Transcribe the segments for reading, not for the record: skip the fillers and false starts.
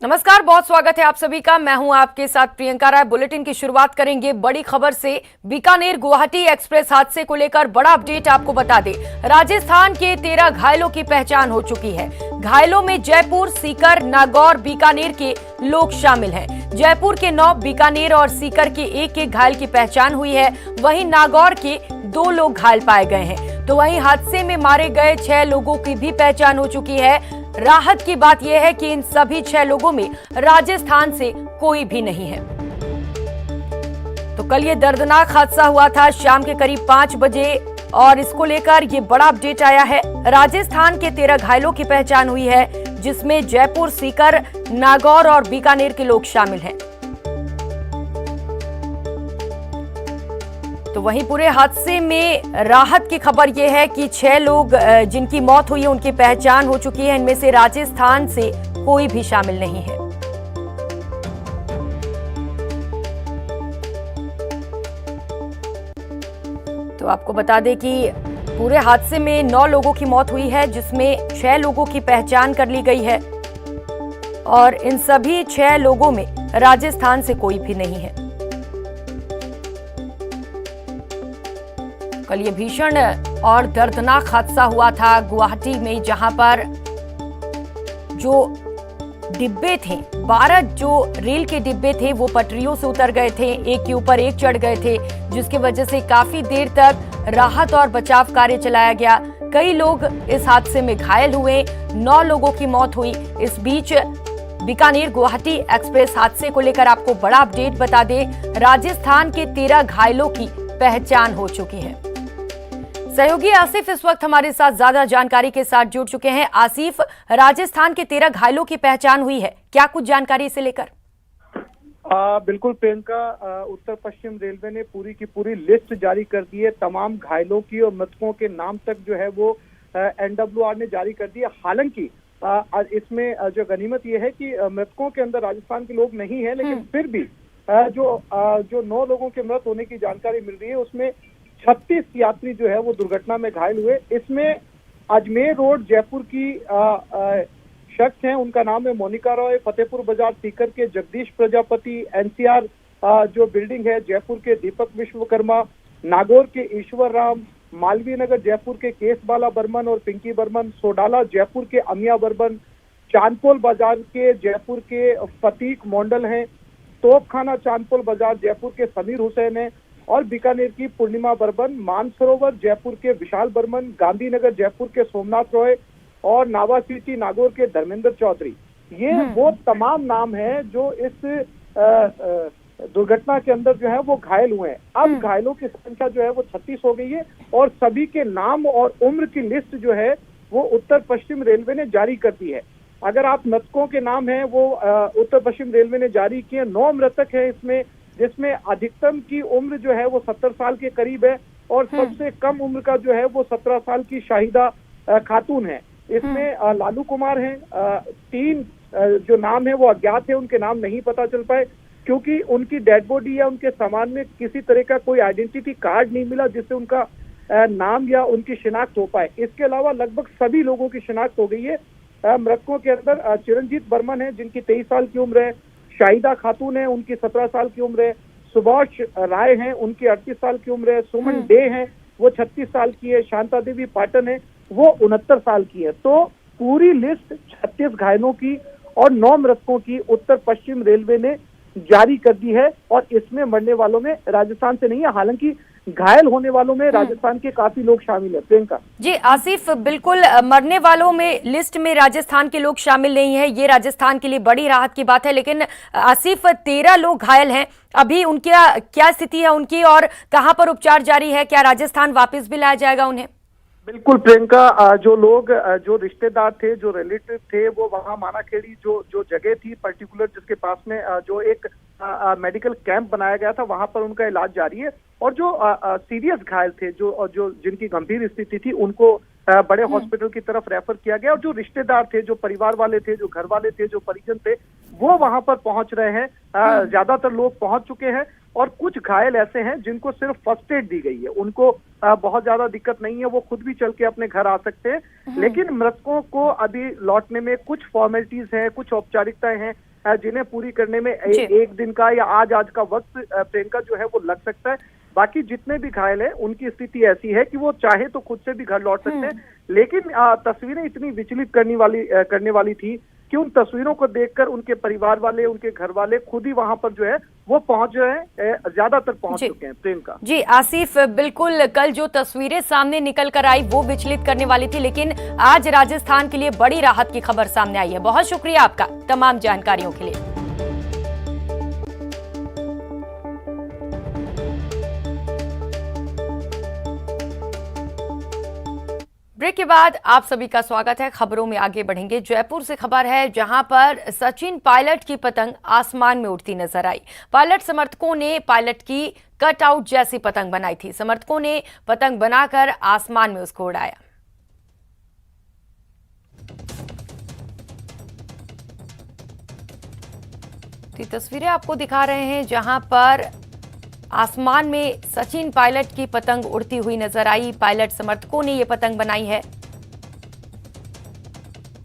नमस्कार, बहुत स्वागत है आप सभी का। मैं हूं आपके साथ प्रियंका राय। बुलेटिन की शुरुआत करेंगे बड़ी खबर से। बीकानेर गुवाहाटी एक्सप्रेस हादसे को लेकर बड़ा अपडेट आपको बता दें। राजस्थान के 13 घायलों की पहचान हो चुकी है। घायलों में जयपुर, सीकर, नागौर, बीकानेर के लोग शामिल हैं। जयपुर के 9, बीकानेर और सीकर के एक घायल की पहचान हुई है। वहीं नागौर के 2 लोग घायल पाए गए हैं। तो वहीं हादसे में मारे गए 6 लोगों की भी पहचान हो चुकी है। राहत की बात यह है कि इन सभी 6 लोगों में राजस्थान से कोई भी नहीं है। तो कल ये दर्दनाक हादसा हुआ था शाम के करीब 5 बजे और इसको लेकर ये बड़ा अपडेट आया है। राजस्थान के 13 घायलों की पहचान हुई है, जिसमें जयपुर, सीकर, नागौर और बीकानेर के लोग शामिल हैं। तो वहीं पूरे हादसे में राहत की खबर यह है कि 6 लोग जिनकी मौत हुई है उनकी पहचान हो चुकी है। इनमें से राजस्थान से कोई भी शामिल नहीं है। तो आपको बता दें कि पूरे हादसे में 9 लोगों की मौत हुई है, जिसमें 6 लोगों की पहचान कर ली गई है और इन सभी 6 लोगों में राजस्थान से कोई भी नहीं है। कल ये भीषण और दर्दनाक हादसा हुआ था गुवाहाटी में, जहां पर जो डिब्बे थे, 12 जो रेल के डिब्बे थे वो पटरियों से उतर गए थे, एक के ऊपर एक चढ़ गए थे, जिसकी वजह से काफी देर तक राहत और बचाव कार्य चलाया गया। कई लोग इस हादसे में घायल हुए, 9 लोगों की मौत हुई। इस बीच बीकानेर गुवाहाटी एक्सप्रेस हादसे को लेकर आपको बड़ा अपडेट बता दें। राजस्थान के 13 घायलों की पहचान हो चुकी है। सहयोगी आसिफ इस वक्त हमारे साथ ज्यादा जानकारी के साथ जुड़ चुके हैं। आसिफ, राजस्थान के 13 घायलों की पहचान हुई है, क्या कुछ जानकारी इसे लेकर? बिल्कुल प्रियंका, उत्तर पश्चिम रेलवे ने पूरी की पूरी लिस्ट जारी कर दी है। तमाम घायलों की और मृतकों के नाम तक जो है वो NWR ने जारी कर दिया। हालांकि इसमें जो गनीमत ये है कि मृतकों के अंदर राजस्थान के लोग नहीं है, लेकिन फिर भी जो 9 लोगों के मृत होने की जानकारी मिल रही है, उसमें 36 यात्री जो है वो दुर्घटना में घायल हुए। इसमें अजमेर रोड जयपुर की शख्स हैं, उनका नाम है मोनिका रॉय। फतेहपुर बाजार सीकर के जगदीश प्रजापति, NCR जो बिल्डिंग है जयपुर के दीपक विश्वकर्मा, नागौर के ईश्वर राम, मालवीय नगर जयपुर के केसबाला बर्मन और पिंकी बर्मन, सोडाला जयपुर के अमिया बर्मन, चांदपोल बाजार के जयपुर के फतीक मोंडल हैं, तोपखाना चांदपोल बाजार जयपुर के समीर हुसैन है और बीकानेर की पूर्णिमा बर्मन, मानसरोवर जयपुर के विशाल बर्मन, गांधीनगर जयपुर के सोमनाथ रॉय और नावा सिटी नागौर के धर्मेंद्र चौधरी। ये वो तमाम नाम हैं जो इस दुर्घटना के अंदर जो है वो घायल हुए हैं। अब घायलों की संख्या जो है वो 36 हो गई है और सभी के नाम और उम्र की लिस्ट जो है वो उत्तर पश्चिम रेलवे ने जारी कर दी है। अगर आप मृतकों के नाम हैं वो उत्तर पश्चिम रेलवे ने जारी किए। 9 मृतक है इसमें, जिसमें अधिकतम की उम्र जो है वो 70 साल के करीब है और सबसे कम उम्र का जो है वो 17 साल की शाहिदा खातून है। इसमें लालू कुमार हैं। 3 जो नाम है वो अज्ञात है, उनके नाम नहीं पता चल पाए क्योंकि उनकी डेड बॉडी या उनके सामान में किसी तरह का कोई आइडेंटिटी कार्ड नहीं मिला जिससे उनका नाम या उनकी शिनाख्त हो पाए। इसके अलावा लगभग सभी लोगों की शिनाख्त हो गई है। मृतकों के अंदर चिरंजीत बर्मन है जिनकी 23 साल की उम्र है, शाहिदा खातून है उनकी 17 साल की उम्र है, सुभाष राय हैं उनकी 38 साल की उम्र है, सुमन डे हैं वो 36 साल की है, शांता देवी पाटन है वो 69 साल की है। तो पूरी लिस्ट 36 घायलों की और 9 मृतकों की उत्तर पश्चिम रेलवे ने जारी कर दी है और इसमें मरने वालों में राजस्थान से नहीं है। हालांकि घायल होने वालों में राजस्थान के काफी लोग शामिल है। प्रियंका जी, आसिफ, बिल्कुल मरने वालों में लिस्ट में राजस्थान के लोग शामिल नहीं है, ये राजस्थान के लिए बड़ी राहत की बात है। लेकिन आसिफ, 13 लोग घायल हैं, अभी उनकी क्या स्थिति है उनकी और कहां पर उपचार जारी है? क्या राजस्थान वापस भी लाया जाएगा उन्हें? बिल्कुल प्रियंका, जो लोग जो रिश्तेदार थे, जो रिलेटिव थे, वो वहाँ मानाखेड़ी जो जगह थी पर्टिकुलर जिसके पास में जो एक मेडिकल कैंप बनाया गया था, वहां पर उनका इलाज जारी है। और जो सीरियस घायल थे, जो जिनकी गंभीर स्थिति थी, उनको बड़े हॉस्पिटल की तरफ रेफर किया गया। और जो रिश्तेदार थे, जो परिवार वाले थे, जो घर वाले थे, जो परिजन थे, वो वहां पर पहुंच रहे हैं। ज्यादातर लोग पहुंच चुके हैं और कुछ घायल ऐसे हैं जिनको सिर्फ फर्स्ट एड दी गई है, उनको बहुत ज्यादा दिक्कत नहीं है, वो खुद भी चल के अपने घर आ सकते हैं। लेकिन मृतकों को अभी लौटने में कुछ फॉर्मेलिटीज हैं, कुछ औपचारिकताएं हैं, जिन्हें पूरी करने में एक दिन का या आज का वक्त प्रियंका जो है वो लग सकता है। बाकी जितने भी घायल हैं उनकी स्थिति ऐसी है कि वो चाहे तो खुद से भी घर लौट सकते हैं, लेकिन तस्वीरें इतनी विचलित करने वाली थी कि उन तस्वीरों को देखकर उनके परिवार वाले, उनके घर वाले खुद ही वहां पर जो है वो पहुंच रहे हैं, ज्यादातर पहुंच चुके हैं। प्रियंका जी आसिफ, बिल्कुल कल जो तस्वीरें सामने निकल कर आई वो विचलित करने वाली थी, लेकिन आज राजस्थान के लिए बड़ी राहत की खबर सामने आई है। बहुत शुक्रिया आपका तमाम जानकारियों के लिए। ब्रेक के बाद आप सभी का स्वागत है। खबरों में आगे बढ़ेंगे। जयपुर से खबर है जहां पर सचिन पायलट की पतंग आसमान में उड़ती नजर आई। पायलट समर्थकों ने पायलट की कटआउट जैसी पतंग बनाई थी। समर्थकों ने पतंग बनाकर आसमान में उसको उड़ाया। ये तस्वीरें आपको दिखा रहे हैं जहां पर आसमान में सचिन पायलट की पतंग उड़ती हुई नजर आई। पायलट समर्थकों ने ये पतंग बनाई है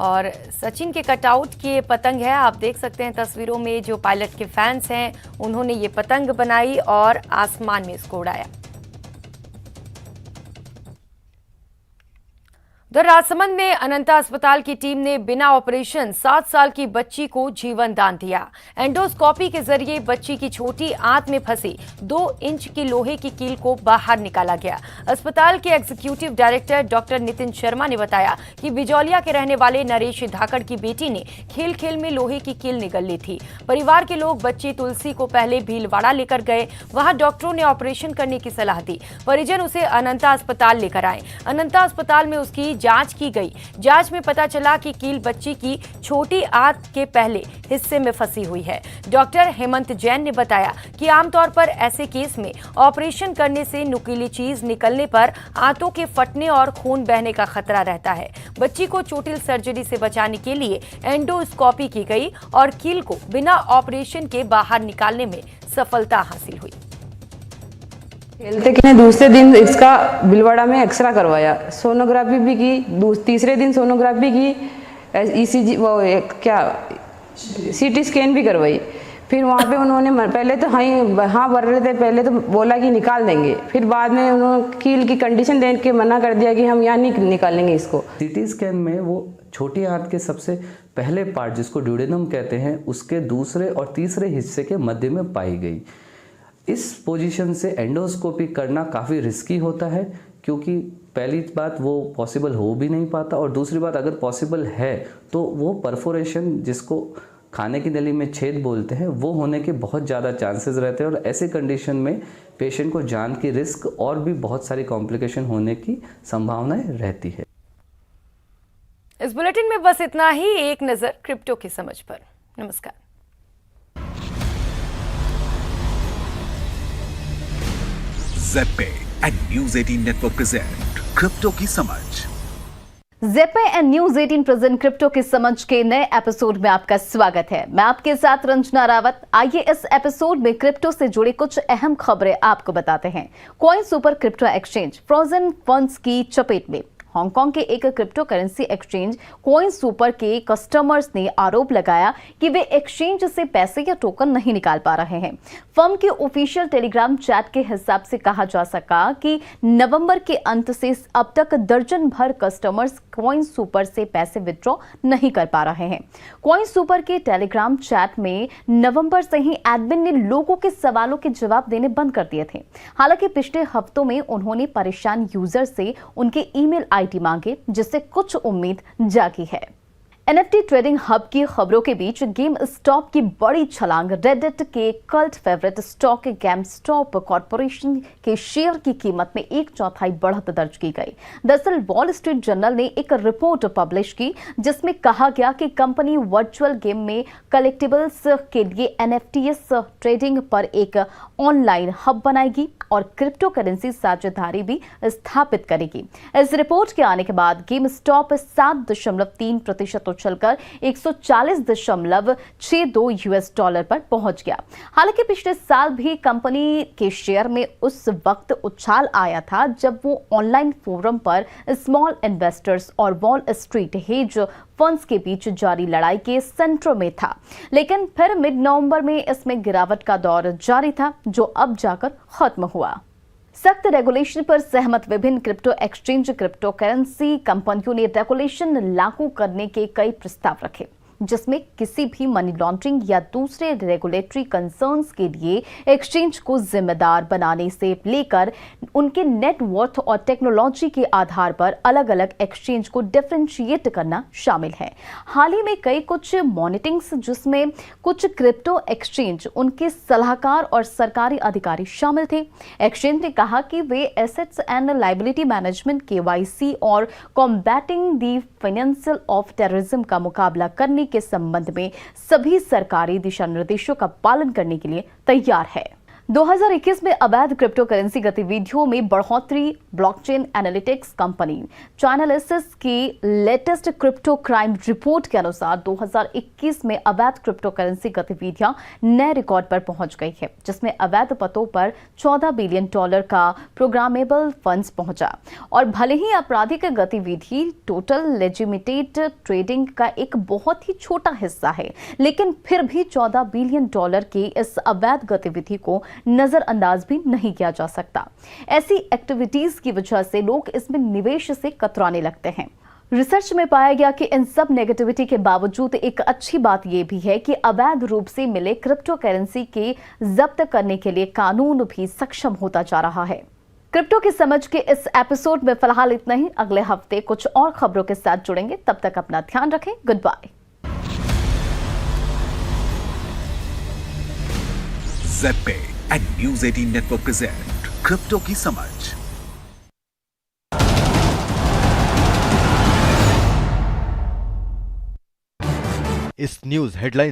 और सचिन के कटआउट की ये पतंग है। आप देख सकते हैं तस्वीरों में जो पायलट के फैंस हैं उन्होंने ये पतंग बनाई और आसमान में इसको उड़ाया। उधर राजसमंद में अनंता अस्पताल की टीम ने बिना ऑपरेशन 7 साल की बच्ची को जीवन दान दिया। एंडोस्कोपी के जरिए बच्ची की छोटी आंत में फंसी 2 इंच की लोहे की कील को बाहर निकाला गया। अस्पताल के executive director doctor Nitin Sharma ने बताया कि बिजौलिया के रहने वाले नरेश धाकड़ की बेटी ने खेल खेल में लोहे की कील निगल ली थी। परिवार के लोग बच्ची तुलसी को पहले भीलवाड़ा लेकर गए। वहां डॉक्टरों ने ऑपरेशन करने की सलाह दी। परिजन उसे अनंता अस्पताल लेकर आए। अनंता अस्पताल में उसकी जांच की गई। जांच में पता चला कि कील बच्ची की छोटी आंत के पहले हिस्से में फंसी हुई है। डॉक्टर हेमंत जैन ने बताया कि आमतौर पर ऐसे केस में ऑपरेशन करने से नुकीली चीज निकलने पर आंतों के फटने और खून बहने का खतरा रहता है। बच्ची को चोटिल सर्जरी से बचाने के लिए एंडोस्कोपी की गई और कील को बिना ऑपरेशन के बाहर निकालने में सफलता हासिल हुई। खेलते कि दूसरे दिन इसका भीलवाड़ा में एक्सरा करवाया, सोनोग्राफी भी की, तीसरे दिन सोनोग्राफी की, ईसीजी वो क्या सीटी स्कैन भी करवाई। फिर वहाँ पे उन्होंने पहले तो हाँ भर रहे थे, पहले तो बोला कि निकाल देंगे, फिर बाद में उन्होंने कील की कंडीशन देख के मना कर दिया कि हम यहाँ नहीं निकालेंगे इसको। सीटी स्कैन में वो छोटी आंत के सबसे पहले पार्ट जिसको ड्यूडेनम कहते हैं उसके दूसरे और तीसरे हिस्से के मध्य में पाई गई। इस पोजीशन से एंडोस्कोपी करना काफ़ी रिस्की होता है क्योंकि पहली बात वो पॉसिबल हो भी नहीं पाता और दूसरी बात अगर पॉसिबल है तो वो परफोरेशन जिसको खाने की नली में छेद बोलते हैं वो होने के बहुत ज़्यादा चांसेस रहते हैं और ऐसे कंडीशन में पेशेंट को जान की रिस्क और भी बहुत सारी कॉम्प्लिकेशन होने की संभावनाएं रहती है। इस बुलेटिन में बस इतना ही। एक नजर क्रिप्टो की समझ पर। नमस्कार। Zebpay and news 18 network present crypto की समझ। Zebpay and news 18 present crypto की समझ के नए एपिसोड में आपका स्वागत है। मैं आपके साथ रंजना रावत। आइए इस एपिसोड में क्रिप्टो से जुड़ी कुछ अहम खबरें आपको बताते हैं। Coin super crypto exchange frozen funds की चपेट में। हांगकांग के एक crypto currency exchange coin super के कस्टमर्स ने आरोप लगाया कि वे एक्सचेंज से पैसे या टोकन नहीं निकाल पा रहे हैं। फर्म के ऑफिशियल टेलीग्राम चैट के हिसाब से कहा जा सका कि नवंबर के अंत से अब तक दर्जन भर कस्टमर्स कॉइन सुपर से पैसे विड्रॉ नहीं कर पा रहे हैं। कॉइन सुपर के टेलीग्राम चैट में नवंबर से ही एडमिन ने लोगों के सवालों के जवाब देने बंद कर दिए थे। हालांकि पिछले हफ्तों में उन्होंने परेशान यूजर से उनके ईमेल आईडी मांगे, जिससे कुछ उम्मीद जागी है। NFT ट्रेडिंग हब की खबरों के बीच गेम स्टॉप की बड़ी छलांग। रेडिट के cult favourite stock game stop corporation के शेयर की कीमत में 1/4 बढ़त दर्ज की गई। दरअसल वॉल स्ट्रीट जर्नल ने एक रिपोर्ट पब्लिश की जिसमें कहा गया कि कंपनी वर्चुअल गेम में कलेक्टिबल्स के लिए NFTs ट्रेडिंग पर एक ऑनलाइन हब बनाएगी और क्रिप्टो करेंसी साझेदारी भी स्थापित करेगी। इस रिपोर्ट के आने के बाद गेम स्टॉप 7.3% उछलकर 140.62 यूएस डॉलर पर पहुंच गया। हालांकि पिछले साल भी कंपनी के शेयर में उस वक्त उछाल आया था जब वो ऑनलाइन फोरम पर स्मॉल इन्वेस्टर्स और वॉल स्ट्रीट हेज फंड्स के बीच जारी लड़ाई के सेंटर में था, लेकिन फिर मिड नवंबर में इसमें गिरावट का दौर जारी था जो अब जाकर खत्म हुआ। सख्त रेगुलेशन पर सहमत विभिन्न क्रिप्टो एक्सचेंज क्रिप्टो करेंसी कंपनियों ने रेगुलेशन लागू करने के कई प्रस्ताव रखे, जिसमें किसी भी मनी लॉन्ड्रिंग या दूसरे रेगुलेटरी कंसर्न्स के लिए एक्सचेंज को जिम्मेदार बनाने से लेकर उनके नेटवर्थ और टेक्नोलॉजी के आधार पर अलग अलग एक्सचेंज को डिफरेंशिएट करना शामिल है। हाल ही में कई कुछ मॉनिटरिंग्स जिसमें कुछ क्रिप्टो एक्सचेंज, उनके सलाहकार और सरकारी अधिकारी शामिल थे। एक्सचेंज ने कहा कि वे assets and liability management, KYC और combating the financial of terrorism का मुकाबला करने के संबंध में सभी सरकारी दिशा निर्देशों का पालन करने के लिए तैयार है। 2021 में अवैध क्रिप्टो करेंसी गतिविधियों में बढ़ोतरी। ब्लॉकचेन एनालिटिक्स कंपनी चाइनालिसिस की लेटेस्ट क्रिप्टो क्राइम रिपोर्ट के अनुसार 2021 में अवैध क्रिप्टो करेंसी गतिविधियां नए रिकॉर्ड पर पहुंच गई है, जिसमें अवैध पतों पर $14 बिलियन का प्रोग्रामेबल फंड्स पहुंचा। और भले ही आपराधिक गतिविधि टोटल लेजिटिमेट ट्रेडिंग का एक बहुत ही छोटा हिस्सा है, लेकिन फिर भी $14 बिलियन की इस अवैध गतिविधि को नजरअंदाज भी नहीं किया जा सकता। ऐसी एक्टिविटीज की वजह से लोग इसमें निवेश से कतराने लगते हैं। रिसर्च में पाया गया कि इन सब नेगेटिविटी के बावजूद एक अच्छी बात यह भी है कि अवैध रूप से मिले क्रिप्टो करेंसी के जब्त करने के लिए कानून भी सक्षम होता जा रहा है। क्रिप्टो की समझ के इस एपिसोड में फिलहाल इतना ही। अगले हफ्ते कुछ और खबरों के साथ जुड़ेंगे, तब तक अपना ध्यान रखें। Good bye. Zebpay and news 18 network present crypto की समझ। इस न्यूज हेडलाइन